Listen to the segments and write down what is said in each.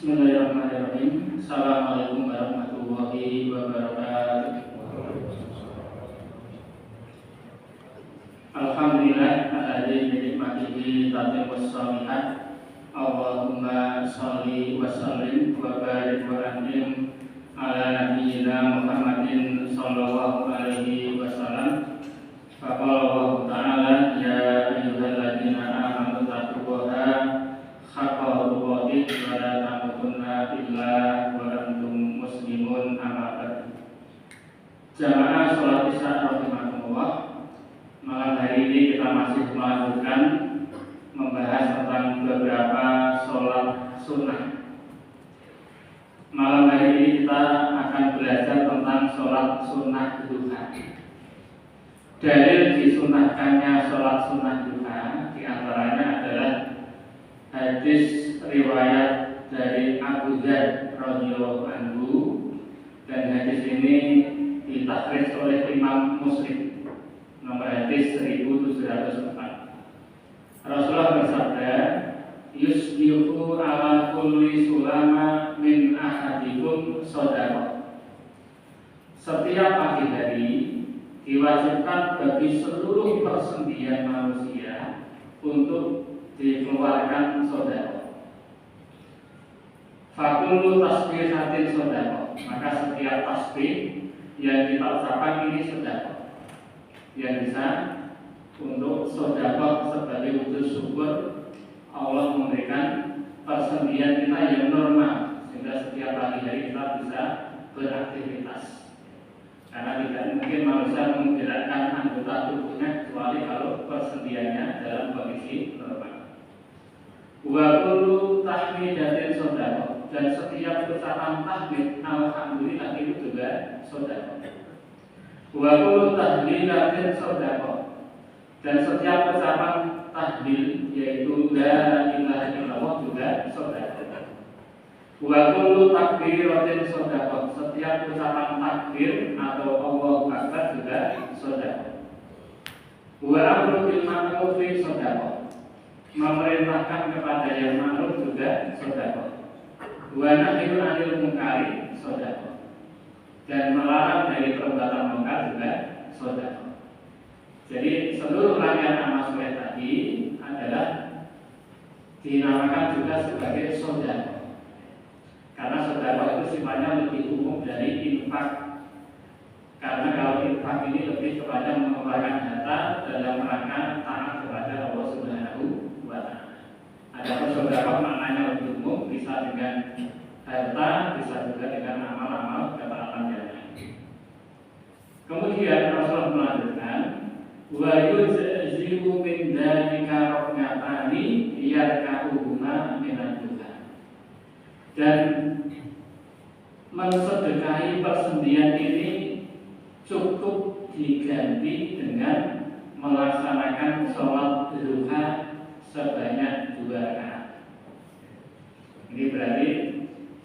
Bismillahirrahmanirrahim. Assalamualaikum warahmatullahi wabarakatuh. Alhamdulillah alladzi bi nikmatihi tatimmus shalihat. Allahumma shalli wa sallim wa barik wa an'im ala nabiyyina Muhammadin sallallahu alaihi wasallam. Faqala Allah ta'ala ya ayyuhalladzina amanu taqullaha haqqa tuqatih wa la tamutunna illa wa antum muslimun. Amma ba'du. Jamaah salat Isya rahimakumullah. Malam hari ini kita masih melanjutkan membahas tentang beberapa sholat sunnah. Malam hari ini kita akan belajar tentang sholat sunnah duha. Dalil disunahkannya sholat sunnah duha diantaranya adalah hadis riwayat dari Abu Dzar radhiyallahu anhu, dan hadis ini ditakhrij oleh Imam Muslim, nomor hadis 1704. Rasulullah bersabda, yusbihu ala kulli sulama min ahadikum shadaqah. Setiap pagi hari diwajibkan bagi seluruh persendian manusia untuk dikeluarkan shadaqah. Fakullu tasbihatin shadaqah. Maka setiap tasbih yang kita ucapkan ini shadaqah, yang bisa untuk shadaqah sebagai wujud syukur Allah memberikan persendian kita yang normal, sehingga setiap pagi hari kita bisa beraktivitas. Karena tidak mungkin manusia menggerakkan anggota tubuhnya kecuali kalau persendiannya dalam kondisi normal. Wa kullu tahmidatin shadaqah, dan setiap ucapan tahmid alhamdulillah itu juga shadaqah. Wa kullu tahlilatin shadaqah, dan setiap ucapan tahlil yaitu la ilaha illallah juga shadaqah. Wa kullu takbiratin shadaqah, setiap ucapan takbir atau Allahu Akbar juga shadaqah. Wa amru bil ma'rufi shadaqah, memerintahkan kepada yang ma'ruf juga shadaqah. Wa nahyu 'anil munkari shadaqah, dan melarang dari perbuatan munkar juga shadaqah. Jadi seluruh rangkaian amal soleh tadi adalah dinamakan juga sebagai shadaqah. Karena shadaqah itu sifatnya lebih umum dari infak. Karena kalau infak ini lebih kepada mengeluarkan harta dalam rangka taat kepada Allah Subhanahu wa Ta'ala. Adapun shadaqah maknanya lebih umum, bisa dengan harta, bisa juga dengan amal-amal ketaatan yang lain. Kemudian Rasulullah melanjutkan, wa yujzi'u min dzalika rak'atani yarka'uhuma minan duha, dan mensedekahi persendian ini cukup diganti dengan melaksanakan sholat duha sebanyak 2 rakaat. Ini berarti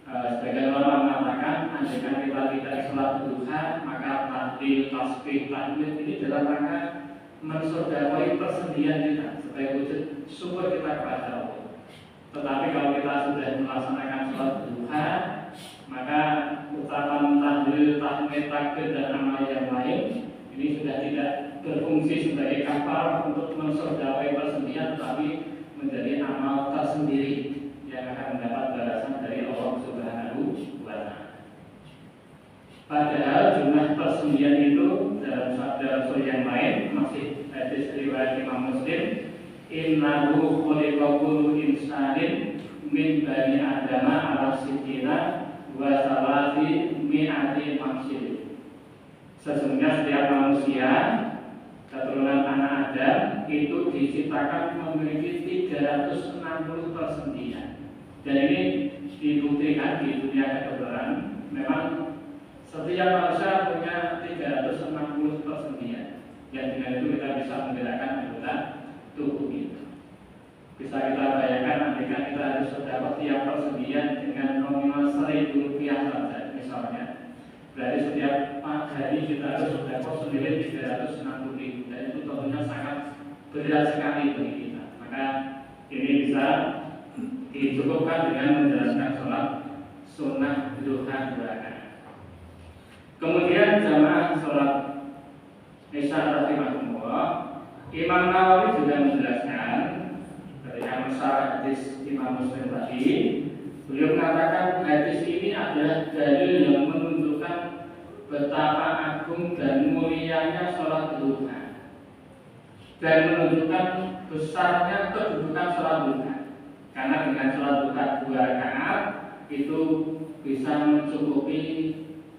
sebagian ulama mengatakan andaikan kita tidak sholat duha, maka tahlil, tasbih, tahmid ini dalam rangka mensedekahi persendian kita sebagai wujud syukur kita kepada Allah. Tetapi kalau kita sudah melaksanakan sholat duha, maka ucapan tahlil, tahmid, takbir dan amal yang lain ini sudah tidak berfungsi sebagai kafarah untuk mensedekahi persendian, tetapi menjadi amal tersendiri yang akan mendapat balasan dari Allah Subhanahu wa Ta'ala. Padahal jumlah persendian itu dalam sabda Rasul yang lain, masih hadis riwayat Imam Muslim, innahu khuliqa kullu insanin min bani adama ala sittina wa salati mi'ati mamsil. Sesungguhnya setiap manusia keturunan anak Adam itu diciptakan memiliki 360 persendian. Dan ini dibuktikan di dunia kedokteran, memang setiap manusia punya 360 persendian, yang dengan itu kita bisa menggerakkan anggota tubuh kita. Bisa kita bayangkan andaikan kita harus sedekah tiap persendian dengan nominal Rp1.000 saja misalnya, berarti setiap hari kita harus sedekah sendiri 360.000, dan itu tentunya sangat berat sekali bagi kita. Maka ini bisa dicukupkan dengan menjalankan sholat Kemudian jamaah sholat Isya rahimahullah, Imam Nawawi juga menjelaskan ketika masalah hadis Imam Muslim tadi, beliau mengatakan hadis ini adalah dalil yang menunjukkan betapa agung dan mulianya sholat duha dan menunjukkan besarnya kedudukan sholat duha. Karena dengan sholat duha 2 rakaat itu bisa mencukupi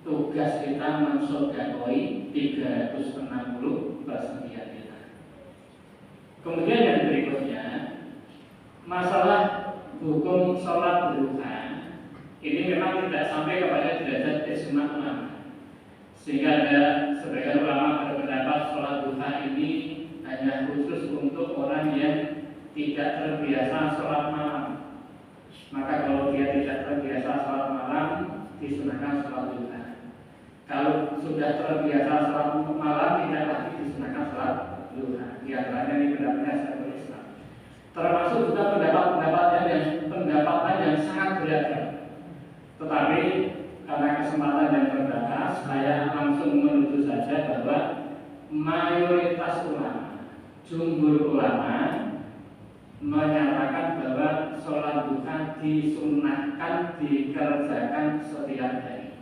tugas kita mensedekoi 360 persendian kita. Kemudian yang berikutnya, masalah hukum sholat duha ini memang tidak sampai kepada derajat ijma' ulama, sehingga ada sebagian ulama berpendapat sholat duha ini hanya khusus untuk orang yang tidak terbiasa sholat malam. Maka kalau dia tidak terbiasa sholat malam, disunahkan sholat duha. Kalau sudah terbiasa sholat malam, tidak lagi disunahkan sholat duha. Di antaranya ini pendapatnya Syekhul Islam. Termasuk juga pendapatan yang sangat beragam. Tetapi karena kesempatan yang terbatas, saya langsung menuju saja bahwa mayoritas ulama, jumhur ulama menyatakan bahwa sholat duha disunahkan dikerjakan setiap hari.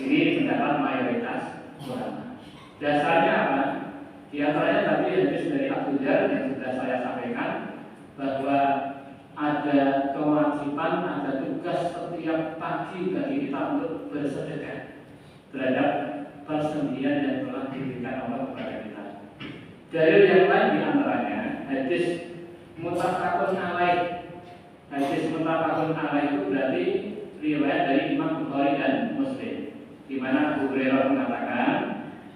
Ini pendapat mayoritas ulama. Dasarnya apa? Di antaranya tadi hadis dari Abu Dzar yang sudah saya sampaikan, bahwa ada kewajiban, ada tugas setiap pagi bagi kita untuk bersedekah terhadap persendian yang telah diberikan Allah kepada kita. Dalil yang lain di antaranya hadis muttafaqun alaih. Hadis muttafaqun alaih itu berarti riwayat dari Imam Bukhari dan Muslim, di mana Abu Hurairah mengatakan,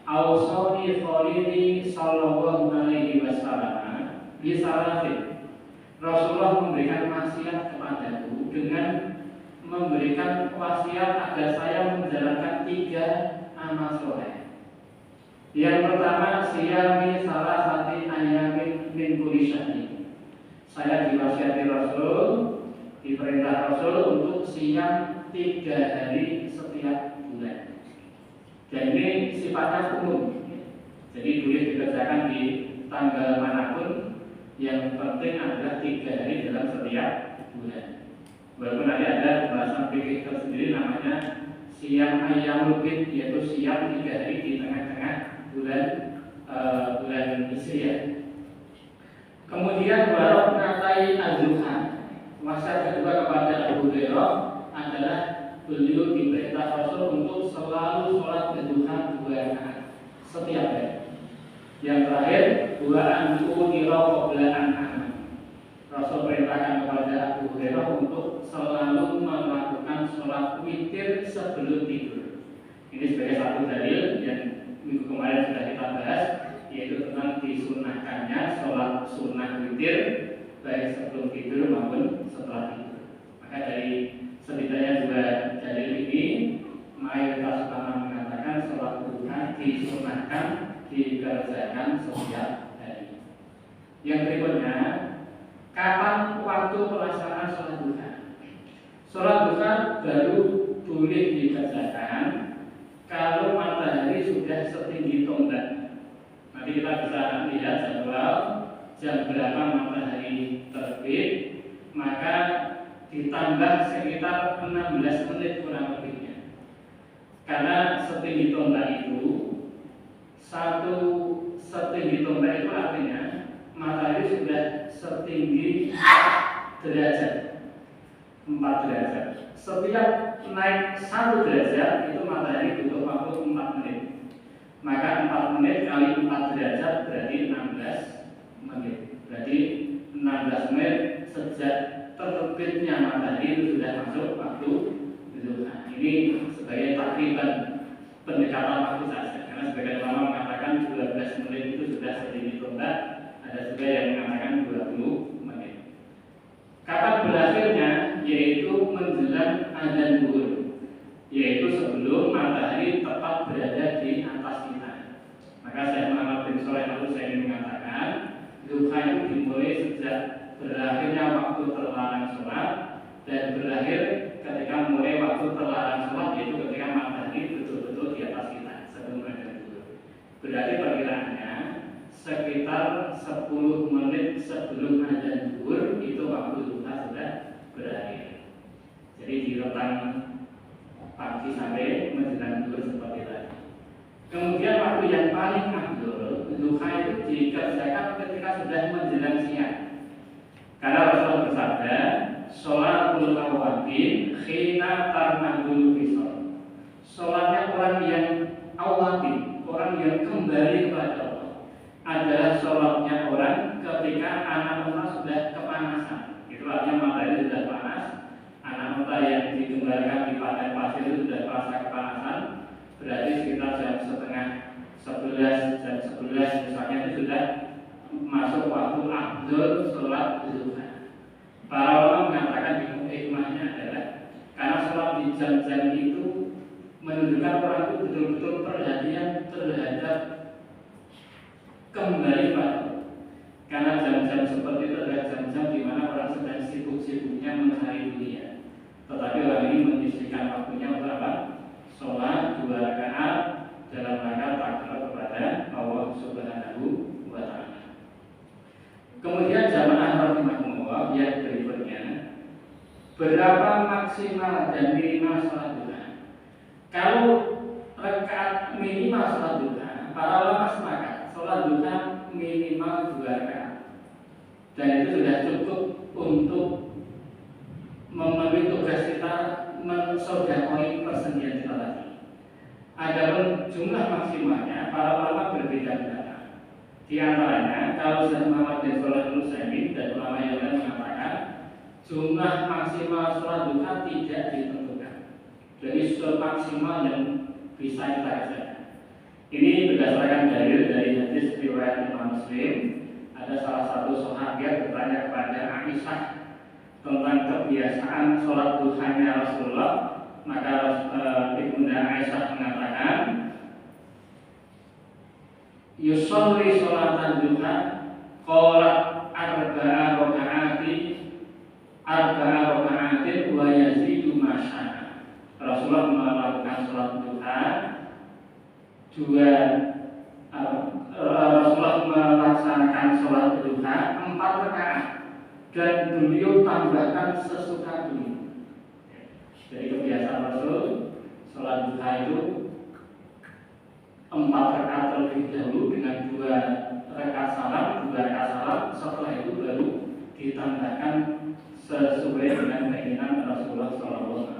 "Awsani khalili sallallahu alaihi wasallam bi salatin." Rasulullah memberikan wasiat kepadaku dengan memberikan wasiat agar saya menjalankan 3 amal soleh. Yang pertama, siyami salah satu ayamin min kulli syahri. Saya diwasiati Rasul, diperintah Rasul untuk siam 3 hari setiap bulan. Dan ini sifatnya umum, jadi boleh dikerjakan di tanggal manapun. Yang penting adalah 3 hari dalam setiap bulan. Walaupun nanti ada bahasan fikih tersendiri namanya siam ayyamul bid, yaitu siam 3 hari di tengah-tengah bulan Hijriah. Kemudian warok natai az-zuha. Wasiat kedua kepada Abu Hurairah adalah beliau diperintah Rasul untuk selalu sholat duha 2 rakaat setiap hari. Yang terakhir, dua antu nirau qablaan. Rasul perintahkan kepada Abu Hurairah untuk selalu melakukan sholat witir sebelum tidur. Ini sebagai satu dalil yang minggu kemarin sudah kita bahas, yaitu tentang disunahkannya sholat sunnah witir baik sebelum tidur maupun setelah tidur. Maka dari setidaknya 2 dalil ini, mayoritas ulama mengatakan sholat duha disunahkan dikerjakan setiap hari. Yang berikutnya, kapan waktu pelaksanaan sholat duha? Sholat duha baru boleh dikerjakan kalau matahari sudah setinggi tombak. Nanti kita bisa lihat jadwal jam berapa matahari terbit, maka ditambah sekitar 16 menit kurang lebihnya. Karena setinggi tombak itu, satu setinggi tombak itu artinya matahari sudah setinggi 4 derajat. Setiap naik 1 derajat itu matahari butuh waktu 4 menit. Maka 4 menit kali 4 derajat berarti 16 menit. Berarti 16 menit sejak terbitnya matahari itu sudah masuk waktu duha. Ini sebagai takriban pendekatan waktu saja. Karena sebagian ulama mengatakan 12 menit itu sudah setinggi tombak, ada juga yang mengatakan 20 menit. Kapan berakhirnya? Yaitu menjelang azan zuhur, yaitu sebelum matahari tepat berada di atas kita. Maka saya Muhammad bin Shalih Al-Utsaimin mengatakan, duha itu dimulai sejak berakhirnya waktu terlarang sholat dan berakhir ketika mulai waktu terlarang sholat, yaitu ketika matahari betul-betul di atas Berarti perkiraannya sekitar 10 menit sebelum azan zuhur itu waktu duha sudah berakhir. Jadi di rentang pagi sampai menjelang zuhur seperti tadi. Kemudian waktu yang paling afdol duha itu dikerjakan ketika sudah menjelang siang. Karena Rasulullah bersabda, sholatul awwabin khina tarmadul fisal. Sholatnya orang yang awwabin, orang yang kembali kepada Allah, adalah sholatnya orang ketika anak unta sudah kepanasan. Itu artinya matahari sudah panas, anak unta yang dikembalikan di padang pasir itu sudah terasa kepanasan. Berarti sekitar jam setengah 11, jam 11 misalnya itu sudah masuk waktu afdol sholat duha. Para ulama mengatakan hikmahnya adalah karena sholat di jam-jam itu menunjukkan orang itu betul-betul perhatian terhadap kembali pada. Karena jam-jam seperti itu adalah jam-jam di mana orang sedang sibuk-sibuknya mencari dunia. Tetapi orang ini menyisihkan waktunya untuk apa? Sholat 2 rakaat dalam rangka takbir kepada Allah Subhanahu wa Ta'ala. Kemudian jamaah rahimahumullah yang berikutnya, berapa maksimal dan minimal sholat duha? Kalau rakaat minimal sholat duha, para ulama sepakat sholat duha minimal 2 rakaat, dan itu sudah cukup untuk memenuhi tugas kita mensedekahkan persendian kita tadi. Adapun jumlah maksimalnya para ulama berbeda-beda. Di antaranya, kalau Syekh Muhammad bin Shalih Al-Utsaimin dan ulama yang lain mengatakan jumlah maksimal sholat duha tidak ditentukan. Jadi maksimal yang bisa kita kerjakan. Ini berdasarkan dalil dari hadis riwayat Imam Muslim. Ada salah satu sahabat bertanya kepada Aisyah tentang kebiasaan sholat duhanya Rasulullah. Maka Ibunda Aisyah mengatakan, yusolli sholatan duha qolat arba'a raka'atin wa yazidu ma syaa. Rasulullah melakukan sholat duha Rasulullah melaksanakan sholat duha 4 rakaat dan beliau tambahkan sesuka beliau. Jadi kebiasaan Rasul sholat duha itu 4 rakaat terlebih dahulu dengan 2 rakaat salam, setelah itu baru ditambahkan sesuai dengan keinginan Rasulullah SAW.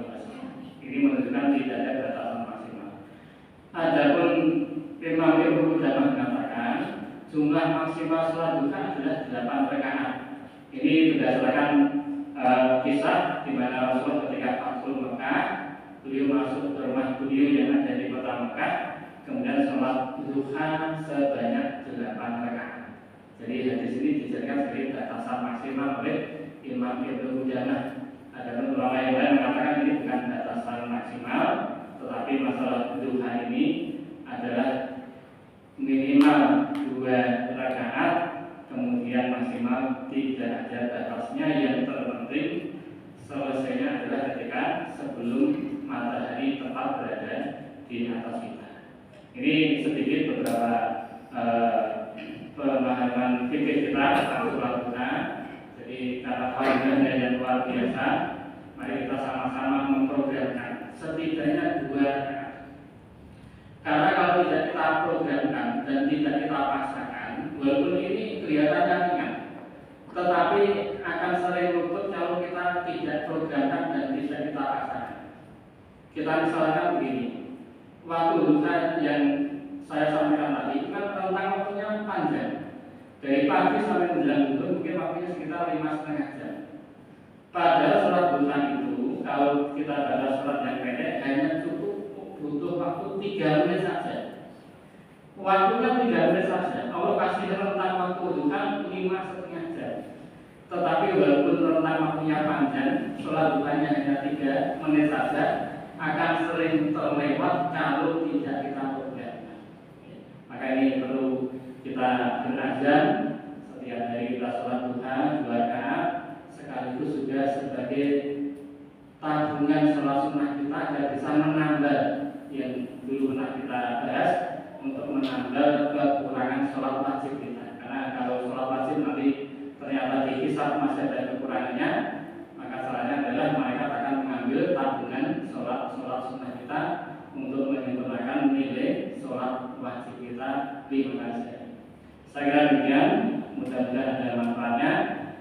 Ini menunjukkan tidak ada batasan maksimal. Adapun Imam Ibnu Qudamah mengatakan jumlah maksimal sholat duha adalah 8 rakaat. Ini berdasarkan kisah di mana Rasulullah ketika Fathul Mekah, beliau masuk ke rumah beliau yang ada di kota Mekah, kemudian sholat duha sebanyak 8 rakaat. Jadi hadis ini dijadikan sebagai batasan maksimal oleh Imam Ibnu Qudamah. Ada ulama yang lain mengatakan ini bukan batasan maksimal, tetapi masalah duha ini adalah minimal 2 rakaat, kemudian maksimal tidak ada batasnya. Yang terpenting selesainya adalah ketika sebelum matahari tepat berada di atas kita. Ini sedikit beberapa pemahaman fikih kita tentang sholat duha. Jadi karena faedahnya yang luar biasa, mari kita sama-sama memprogramkan setidaknya 2 rakaat. Karena kalau tidak kita programkan dan tidak kita paksakan, walaupun ini kelihatannya ringan, tetapi akan sering luput kalau kita tidak programkan dan tidak kita paksakan. Kita misalkan begini, waktu duha yang saya sampaikan tadi itu kan rentang waktunya panjang. Dari pagi sampai menjelang zuhur mungkin waktunya sekitar 5,5 jam. Padahal sholat duha itu kalau kita baca sholat yang pendek hanya cukup butuh waktu 3 menit saja. Waktunya 3 menit saja. Allah kasih rentang waktu duha 5,5 jam. Tetapi walaupun rentang waktunya panjang, sholat duhanya hanya 3 menit saja, akan sering terlewat kalau tidak kita programkan. Maka ini perlu kita berazam setiap hari kita sholat duha 2 rakaat, sekaligus juga sebagai tabungan sholat sunnah kita agar bisa menambah yang dulu pernah kita bahas, untuk menambal kekurangan sholat wajib kita. Karena kalau sholat wajib nanti ternyata dihisab masih ada kekurangannya, maka caranya adalah mereka akan mengambil tabungan sholat sunnah kita untuk menyempurnakan nilai sholat wajib kita. Terima kasih. Saya kira demikian, mudah-mudahan ada manfaatnya.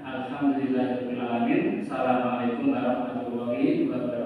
Alhamdulillahirabbil alamin. Assalamualaikum warahmatullahi wabarakatuh.